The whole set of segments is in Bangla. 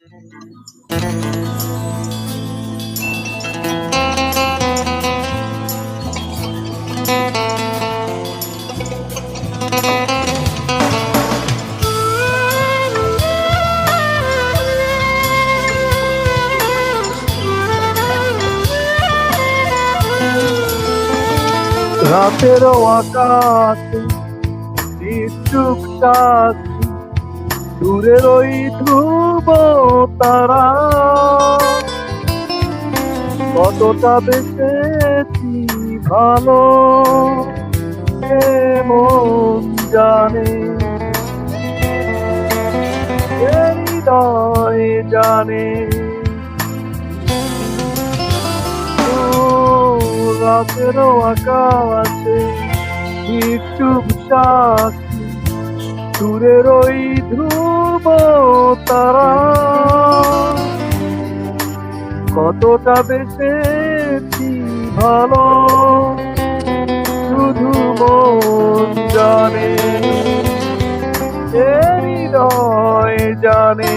রাতের আকাশে নিশ্চুপ সাক্ষী, দূরের ওই ধ্রুব তারা কতটা বেশি ভালো এ মন জানে, এ হৃদয় জানে। রাতের আকাশে নিশ্চুপ সাক্ষী, দূরের ওই ধ্রুব তারা কতটা বেশি ভালো শুধু মন জানে, এ হৃদয় জানে।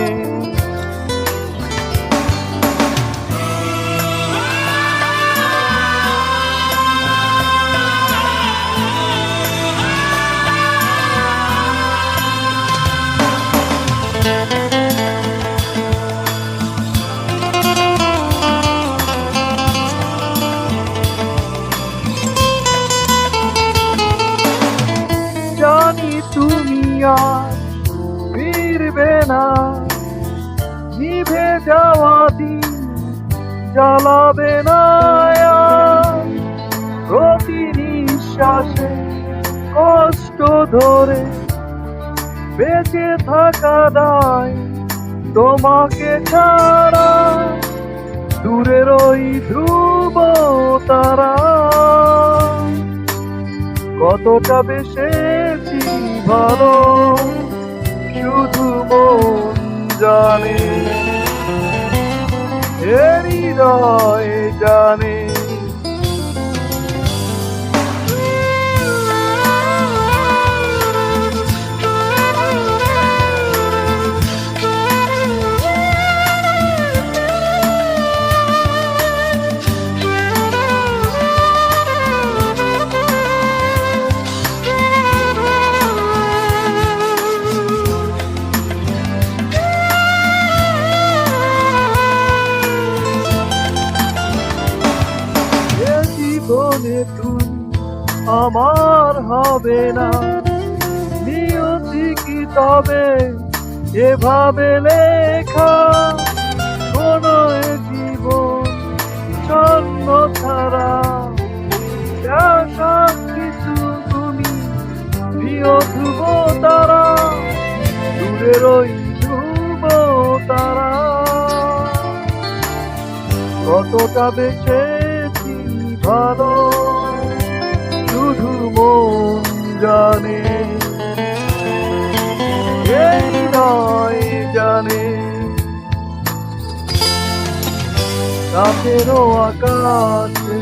জানি তুমি আর ফিরবে না, নিভে যাওয়া দিন জ্বালাবে না আর। প্রতি নিঃশ্বাসে কষ্ট ধরে বেঁচে থাকা দায় তোমাকে ছাড়া, দূরের ওই ধ্রুব তারা কতটা বেশি ভালো শুধু মন জানে, এ হৃদয় জানে। জীবনে তুমি আমার হবে না, নিয়তি কি তবে এভাবে লেখা? কোন জীবন ছন্ন ছাড়া সব কিছু তুমি প্রিয় ধ্রুব তারা, দূরের ওই ধ্রুব তারা কতটা বেশি ভালো শুধু মন জানে, এ হৃদয় জানে। রাতের আকাশে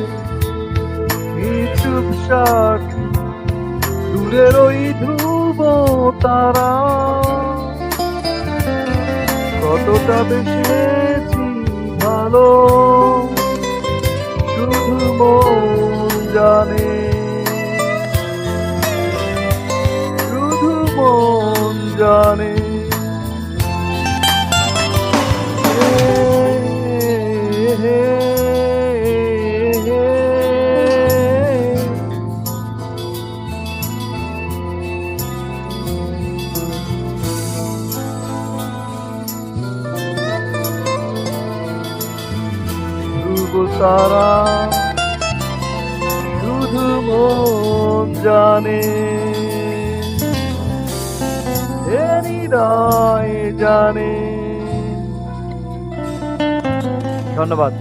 নিশ্চুপ সাক্ষী, দূরের ওই ধ্রুব তারা কতটা বেশি ভালো শুধু মন জানে, শুধু মন জানে। ধ্রুব তারা শুধু মন জানে, এ হৃদয় জানে। ধন্যবাদ।